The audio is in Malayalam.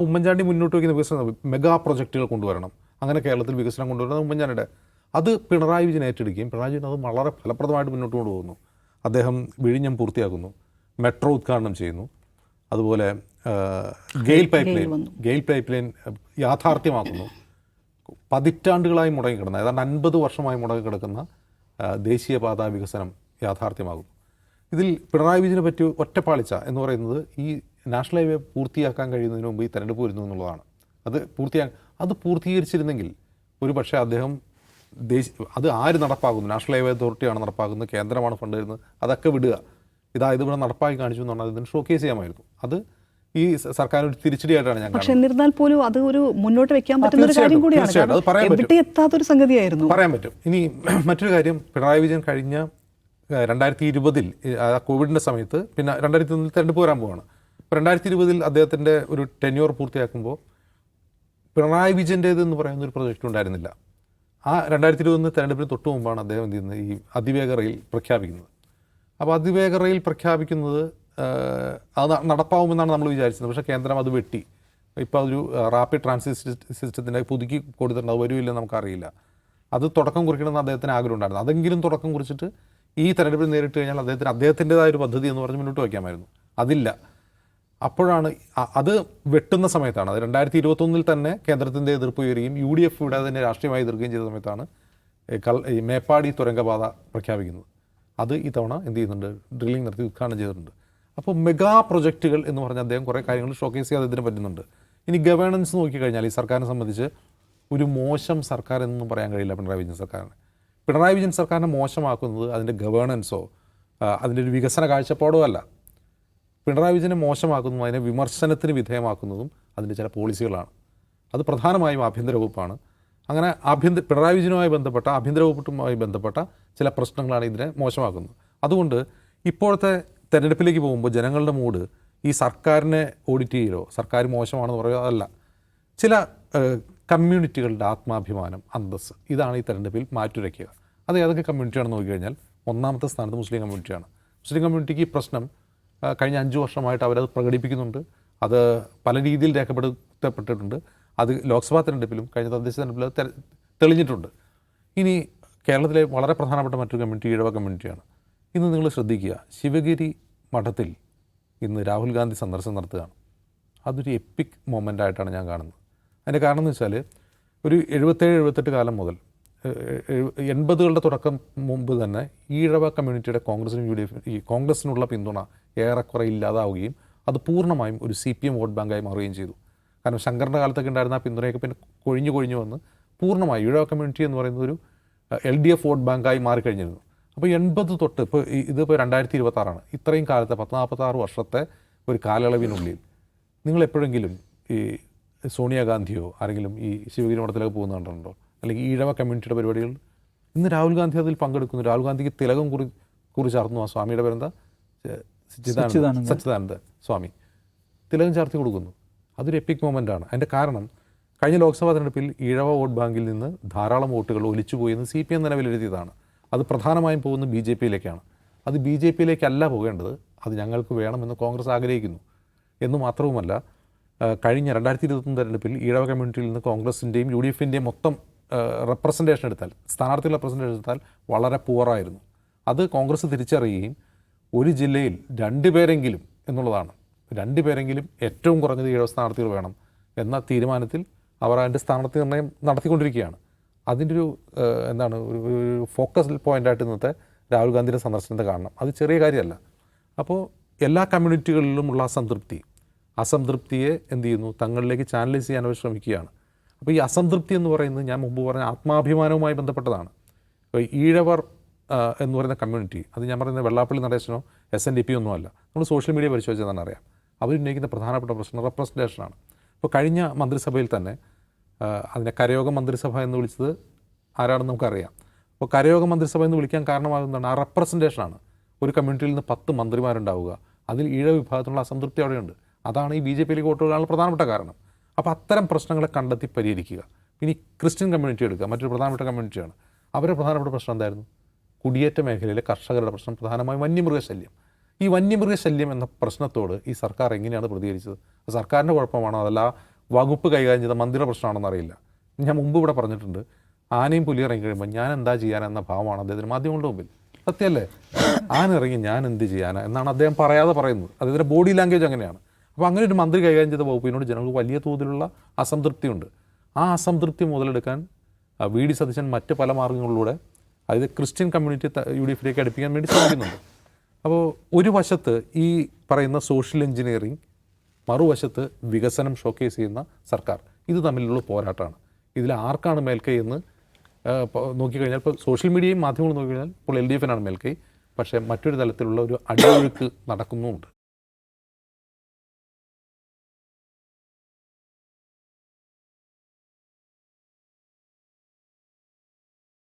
ഉമ്മൻചാണ്ടി മുന്നോട്ട് വയ്ക്കുന്ന വികസനം മെഗാ പ്രൊജക്റ്റുകൾ കൊണ്ടുവരണം, അങ്ങനെ കേരളത്തിൽ വികസനം കൊണ്ടുവരുന്നത് ഉമ്മൻചാണ്ടിയുടെ. അത് പിണറായി വിജയൻ ഏറ്റെടുക്കുകയും പിണറായി വിജയൻ അത് വളരെ ഫലപ്രദമായിട്ട് മുന്നോട്ട് കൊണ്ടുപോകുന്നു. അദ്ദേഹം വിഴിഞ്ഞം പൂർത്തിയാക്കുന്നു, മെട്രോ ഉദ്ഘാടനം ചെയ്യുന്നു, അതുപോലെ ഗെയിൽ പൈപ്പ് ലൈൻ യാഥാർത്ഥ്യമാക്കുന്നു. പതിറ്റാണ്ടുകളായി മുടങ്ങിക്കിടന്ന, ഏതാണ്ട് 50 വർഷമായി മുടങ്ങിക്കിടക്കുന്ന ദേശീയപാത വികസനം യാഥാർത്ഥ്യമാകുന്നു. ഇതിൽ പിണറായി വിജയനെ പറ്റി ഒറ്റപ്പാളിച്ച എന്ന് പറയുന്നത് ഈ നാഷണൽ ഹൈവേ പൂർത്തിയാക്കാൻ കഴിയുന്നതിന് മുമ്പ് ഈ തെരഞ്ഞെടുപ്പ് വരുന്നു എന്നുള്ളതാണ്. അത് പൂർത്തീകരിച്ചിരുന്നെങ്കിൽ ഒരു പക്ഷേ അദ്ദേഹം അത് ആര് നടപ്പാക്കുന്നു, നാഷണൽ ഹൈവേ അതോറിറ്റിയാണ് നടപ്പാക്കുന്നത്, കേന്ദ്രമാണ് ഫണ്ട് തരുന്നത്, അതൊക്കെ വിടുക, ഇതിവിടെ നടപ്പാക്കി കാണിച്ചു എന്ന് പറഞ്ഞാൽ ഇതിന് ഷോക്കേസ് ചെയ്യാമായിരുന്നു. അത് ഈ സർക്കാർ ഒരു തിരിച്ചടിയായിട്ടാണ് ഞാൻ പക്ഷേ എന്നിരുന്നാൽ പോലും അത് ഒരു മുന്നോട്ട് വെക്കാൻ പറ്റുന്ന ഒരു കാര്യം കൂടിയാണ്. എവിടെ എത്താത്തൊരു സംഗതിയായിരുന്നു, പറയാൻ പറ്റും. ഇനി മറ്റൊരു കാര്യം, പിണറായി വിജയൻ കഴിഞ്ഞ 2020 കോവിഡിൻ്റെ സമയത്ത്, പിന്നെ 2001 തെരഞ്ഞെടുപ്പ് വരാൻ പോവാണ്. അപ്പോൾ 2020 അദ്ദേഹത്തിൻ്റെ ഒരു ടെന്യൂർ പൂർത്തിയാക്കുമ്പോൾ പിണറായി വിജയൻ്റേതെന്ന് പറയുന്ന ഒരു പ്രൊജക്റ്റ് ഉണ്ടായിരുന്നില്ല. ആ 2021 തെരഞ്ഞെടുപ്പിന് തൊട്ട് മുമ്പാണ് അദ്ദേഹം എന്ത് ചെയ്യുന്നത്, ഈ അതിവേഗ റെയിൽ പ്രഖ്യാപിക്കുന്നത്. അപ്പോൾ അതിവേഗ റെയിൽ പ്രഖ്യാപിക്കുന്നത് അത് നടപ്പാവുമെന്നാണ് നമ്മൾ വിചാരിച്ചത്. പക്ഷേ കേന്ദ്രം അത് വെട്ടി. ഇപ്പോൾ അതൊരു റാപ്പിഡ് ട്രാൻസിറ്റ് സിസ്റ്റത്തിൻ്റെ പുതുക്കി കൊടുത്തിട്ടുണ്ട്, അത് വരുമില്ലെന്ന് നമുക്കറിയില്ല. അത് തുടക്കം കുറിക്കണമെന്ന് അദ്ദേഹത്തിന് ആഗ്രഹം ഉണ്ടായിരുന്നു. അതെങ്കിലും തുടക്കം കുറിച്ചിട്ട് ഈ തെരഞ്ഞെടുപ്പിൽ നേരിട്ട് കഴിഞ്ഞാൽ അദ്ദേഹത്തിൻ്റെതായ ഒരു പദ്ധതി എന്ന് പറഞ്ഞ് മുന്നോട്ട് വയ്ക്കാമായിരുന്നു. അതില്ല. അപ്പോഴാണ് അത് വെട്ടുന്ന സമയത്താണ്, അത് 2021 തന്നെ കേന്ദ്രത്തിൻ്റെ എതിർപ്പ് ഉയരുകയും UDF ഇവിടെ തന്നെ രാഷ്ട്രീയമായി എതിർക്കുകയും ചെയ്ത സമയത്താണ് ഈ മേപ്പാടി തുരങ്കപാത പ്രഖ്യാപിക്കുന്നത്. അത് ഇത്തവണ എന്ത് ചെയ്യുന്നുണ്ട്, ഡ്രില്ലിംഗ് നടത്തി ഉദ്ഘാടനം ചെയ്തിട്ടുണ്ട്. അപ്പോൾ മെഗാ പ്രൊജക്റ്റുകൾ എന്ന് പറഞ്ഞാൽ അദ്ദേഹം കുറേ കാര്യങ്ങൾ ഷോക്കേസ് ചെയ്യാതെ ഇതിന് പറ്റുന്നുണ്ട്. ഇനി ഗവേണൻസ് നോക്കിക്കഴിഞ്ഞാൽ ഈ സർക്കാരിനെ സംബന്ധിച്ച് ഒരു മോശം സർക്കാർ എന്നൊന്നും പറയാൻ കഴിയില്ല പിണറായി വിജയൻ സർക്കാരിനെ. പിണറായി വിജയൻ സർക്കാരിനെ മോശമാക്കുന്നത് അതിൻ്റെ ഗവേണൻസോ അതിൻ്റെ ഒരു വികസന കാഴ്ചപ്പാടോ അല്ല. പിണറായി വിജയനെ മോശമാക്കുന്നതും അതിനെ വിമർശനത്തിന് വിധേയമാക്കുന്നതും അതിൻ്റെ ചില പോളിസികളാണ്. അത് പ്രധാനമായും ആഭ്യന്തര വകുപ്പാണ്. അങ്ങനെ പിണറായി വിജയനുമായി ബന്ധപ്പെട്ട ആഭ്യന്തര വകുപ്പുമായി ബന്ധപ്പെട്ട ചില പ്രശ്നങ്ങളാണ് ഇതിനെ മോശമാക്കുന്നത്. അതുകൊണ്ട് ഇപ്പോഴത്തെ തെരഞ്ഞെടുപ്പിലേക്ക് പോകുമ്പോൾ ജനങ്ങളുടെ മൂഡ് ഈ സർക്കാരിനെ ഓഡിറ്റ് ചെയ്യലോ സർക്കാർ മോശമാണെന്ന് പറയുക അതല്ല. ചില കമ്മ്യൂണിറ്റികളുടെ ആത്മാഭിമാനം, അന്തസ്സ്, ഇതാണ് ഈ തെരഞ്ഞെടുപ്പിൽ മാറ്റുരയ്ക്കുക. അത് ഏതൊക്കെ കമ്മ്യൂണിറ്റിയാണെന്ന് നോക്കിക്കഴിഞ്ഞാൽ ഒന്നാമത്തെ സ്ഥാനത്ത് മുസ്ലിം കമ്മ്യൂണിറ്റിയാണ്. മുസ്ലിം കമ്മ്യൂണിറ്റിക്ക് ഈ പ്രശ്നം കഴിഞ്ഞ 5 വർഷമായിട്ട് അവരത് പ്രകടിപ്പിക്കുന്നുണ്ട്. അത് പല രീതിയിൽ രേഖപ്പെടുത്തപ്പെട്ടിട്ടുണ്ട്. അത് ലോക്സഭാ തെരഞ്ഞെടുപ്പിലും കഴിഞ്ഞ തദ്ദേശ തെരഞ്ഞെടുപ്പിലും തെളിഞ്ഞിട്ടുണ്ട്. ഇനി കേരളത്തിലെ വളരെ പ്രധാനപ്പെട്ട മറ്റൊരു കമ്മ്യൂണിറ്റി ഈഴവ കമ്മ്യൂണിറ്റിയാണ്. ഇന്ന് നിങ്ങൾ ശ്രദ്ധിക്കുക, ശിവഗിരി മഠത്തിൽ ഇന്ന് രാഹുൽ ഗാന്ധി സന്ദർശനം നടത്തുകയാണ്. അതൊരു എപ്പിക് മൊമെൻ്റായിട്ടാണ് ഞാൻ കാണുന്നത്. അതിൻ്റെ കാരണം എന്ന് വെച്ചാൽ ഒരു 77-78 കാലം മുതൽ 80കളുടെ തുടക്കം മുമ്പ് തന്നെ ഈഴവ കമ്മ്യൂണിറ്റിയുടെ കോൺഗ്രസിനും UDF ഈ കോൺഗ്രസിനുള്ള പിന്തുണ ഏറെക്കുറെ ഇല്ലാതാവുകയും അത് പൂർണ്ണമായും ഒരു CPM വോട്ട് ബാങ്കായി മാറുകയും ചെയ്തു. കാരണം ശങ്കറിൻ്റെ കാലത്തൊക്കെ ഉണ്ടായിരുന്ന ആ പിന്തുണയൊക്കെ പിന്നെ കൊഴിഞ്ഞു വന്ന് പൂർണ്ണമായി ഈഴവ കമ്മ്യൂണിറ്റി എന്ന് പറയുന്നത് ഒരു LDF വോട്ട് ബാങ്കായി മാറിക്കഴിഞ്ഞിരുന്നു. അപ്പോൾ 80 തൊട്ട് ഇതിപ്പോൾ 2026 ഇത്രയും കാലത്തെ 46 വർഷത്തെ ഒരു കാലയളവിനുള്ളിൽ നിങ്ങൾ എപ്പോഴെങ്കിലും ഈ സോണിയാഗാന്ധിയോ ആരെങ്കിലും ഈ ശിവഗിരി മഠത്തിലേക്ക് പോകുന്ന കണ്ടിട്ടുണ്ടോ? അല്ലെങ്കിൽ ഈഴവ കമ്മ്യൂണിറ്റിയുടെ പരിപാടികൾ? ഇന്ന് രാഹുൽ ഗാന്ധി അതിൽ പങ്കെടുക്കുന്നു. രാഹുൽ ഗാന്ധിക്ക് തിലകം കുറിച്ചാർന്നു. ആ സ്വാമിയുടെ പേരെന്താ? സച്ചിദാനന്ദ സ്വാമി. തിലകം ചാർത്തി കൊടുക്കുന്നു. അതൊരു എപ്പിക് മൊമെൻ്റാണ്. അതിൻ്റെ കാരണം കഴിഞ്ഞ ലോക്സഭാ തെരഞ്ഞെടുപ്പിൽ ഈഴവ വോട്ട് ബാങ്കിൽ നിന്ന് ധാരാളം വോട്ടുകൾ ഒലിച്ചുപോയെന്ന് CPM തന്നെ വിലയിരുത്തിയതാണ്. അത് പ്രധാനമായും പോകുന്നത് BJPയിലേക്കാണ്. അത് BJPയിലേക്കല്ല പോകേണ്ടത്, അത് ഞങ്ങൾക്ക് വേണമെന്ന് കോൺഗ്രസ് ആഗ്രഹിക്കുന്നു. എന്ന് മാത്രവുമല്ല, കഴിഞ്ഞ 2021 തെരഞ്ഞെടുപ്പിൽ ഈഴവ കമ്മ്യൂണിറ്റിയിൽ നിന്ന് കോൺഗ്രസിൻ്റെയും UDFൻ്റെയും മൊത്തം റെപ്രസെൻറ്റേഷൻ എടുത്താൽ, സ്ഥാനാർത്ഥികളുടെ റെപ്രസെൻറ്റേഷൻ എടുത്താൽ വളരെ പുവറായിരുന്നു. അത് കോൺഗ്രസ് തിരിച്ചറിയുകയും ഒരു ജില്ലയിൽ 2 പേരെങ്കിലും എന്നുള്ളതാണ്, 2 പേരെങ്കിലും ഏറ്റവും കുറഞ്ഞത് ഈഴവ സ്ഥാനാർത്ഥികൾ വേണം എന്ന തീരുമാനത്തിൽ അവർ അതിൻ്റെ സ്ഥാനാർത്ഥി നിർണ്ണയം നടത്തിക്കൊണ്ടിരിക്കുകയാണ്. അതിൻ്റെ ഒരു ഒരു ഫോക്കസ് പോയിൻ്റായിട്ട് ഇന്നത്തെ രാഹുൽ ഗാന്ധിയുടെ സന്ദർശനത്തെ കാണണം. അത് ചെറിയ കാര്യമല്ല. അപ്പോൾ എല്ലാ കമ്മ്യൂണിറ്റികളിലുമുള്ള അസംതൃപ്തിയെ എന്ത് ചെയ്യുന്നു, തങ്ങളിലേക്ക് ചാനലൈസ് ചെയ്യാൻ അവർ ശ്രമിക്കുകയാണ്. അപ്പോൾ ഈ അസംതൃപ്തി എന്ന് പറയുന്നത് ഞാൻ മുമ്പ് പറഞ്ഞ ആത്മാഭിമാനവുമായി ബന്ധപ്പെട്ടതാണ്. ഇപ്പോൾ ഈഴവർ എന്ന് പറയുന്ന കമ്മ്യൂണിറ്റി, അത് ഞാൻ പറയുന്നത് വെള്ളാപ്പള്ളി നടേശനോ SNDP ഒന്നുമല്ല. നമ്മൾ സോഷ്യൽ മീഡിയ പരിശോധിച്ചാൽ തന്നെ അറിയാം. അവരുന്നയിക്കുന്ന പ്രധാനപ്പെട്ട പ്രശ്നം റെപ്രസെൻറ്റേഷനാണ്. ഇപ്പോൾ കഴിഞ്ഞ മന്ത്രിസഭയിൽ തന്നെ അതിനെ കരയോഗ മന്ത്രിസഭ എന്ന് വിളിച്ചത് ആരാണെന്ന് നമുക്കറിയാം. അപ്പോൾ കരയോഗ മന്ത്രിസഭ എന്ന് വിളിക്കാൻ കാരണമാകുന്നതാണ് ആ റെപ്രസെൻറ്റേഷനാണ്. ഒരു കമ്മ്യൂണിറ്റിയിൽ നിന്ന് 10 മന്ത്രിമാരുണ്ടാവുക, അതിൽ ഈഴവ വിഭാഗത്തിലുള്ള അസംതൃപ്തി അവിടെയുണ്ട്. അതാണ് ഈ BJPയിലേക്ക് വോട്ടുകളാണ് പ്രധാനപ്പെട്ട കാരണം. അപ്പോൾ അത്തരം പ്രശ്നങ്ങളെ കണ്ടെത്തി പരിഹരിക്കുക. ഇനി ക്രിസ്ത്യൻ കമ്മ്യൂണിറ്റി എടുക്കുക, മറ്റൊരു പ്രധാനപ്പെട്ട കമ്മ്യൂണിറ്റിയാണ്. അവരുടെ പ്രധാനപ്പെട്ട പ്രശ്നം എന്തായിരുന്നു? കുടിയേറ്റ മേഖലയിലെ കർഷകരുടെ പ്രശ്നം, പ്രധാനമായും വന്യമൃഗശല്യം. ഈ വന്യമൃഗശല്യം എന്ന പ്രശ്നത്തോട് ഈ സർക്കാർ എങ്ങനെയാണ് പ്രതികരിച്ചത്? സർക്കാരിൻ്റെ കുഴപ്പമാണോ അതല്ല വകുപ്പ് കൈകാര്യം ചെയ്ത മന്ത്രിയുടെ പ്രശ്നമാണെന്ന് അറിയില്ല. ഞാൻ മുമ്പ് ഇവിടെ പറഞ്ഞിട്ടുണ്ട്, ആനയും പുലി ഇറങ്ങി കഴിയുമ്പോൾ ഞാൻ എന്താ ചെയ്യാനെന്ന ഭാവമാണ് അദ്ദേഹത്തിന് മാധ്യമങ്ങളുടെ മുമ്പിൽ. സത്യമല്ലേ? ആന ഇറങ്ങി ഞാൻ എന്ത് ചെയ്യാനാ എന്നാണ് അദ്ദേഹം പറയാതെ പറയുന്നത്. അദ്ദേഹത്തിൻ്റെ ബോഡി ലാംഗ്വേജ് അങ്ങനെയാണ്. അപ്പോൾ അങ്ങനെ ഒരു മന്ത്രി കൈകാര്യം ചെയ്ത വകുപ്പിനോട് ജനങ്ങൾക്ക് വലിയ തോതിലുള്ള അസംതൃപ്തിയുണ്ട്. ആ അസംതൃപ്തി മുതലെടുക്കാൻ വി ഡി സതീശൻ മറ്റ് പല മാർഗ്ഗങ്ങളിലൂടെ, അതായത് ക്രിസ്ത്യൻ കമ്മ്യൂണിറ്റി UDF അടുപ്പിക്കാൻ വേണ്ടി ശ്രമിക്കുന്നുണ്ട്. അപ്പോൾ ഒരു വശത്ത് ഈ പറയുന്ന സോഷ്യൽ എഞ്ചിനീയറിംഗ്, മറുവശത്ത് വികസനം ഷോക്കേസ് ചെയ്യുന്ന സർക്കാർ, ഇത് തമ്മിലുള്ള പോരാട്ടമാണ്. ഇതിൽ ആർക്കാണ് മേൽക്കൈ എന്ന് നോക്കിക്കഴിഞ്ഞാൽ, ഇപ്പോൾ സോഷ്യൽ മീഡിയയും മാധ്യമങ്ങളും നോക്കിക്കഴിഞ്ഞാൽ ഇപ്പോൾ LDF-നാണ് മേൽക്കൈ. പക്ഷേ മറ്റൊരു തലത്തിലുള്ള ഒരു അടിയൊഴുക്ക് നടക്കുന്നുമുണ്ട്.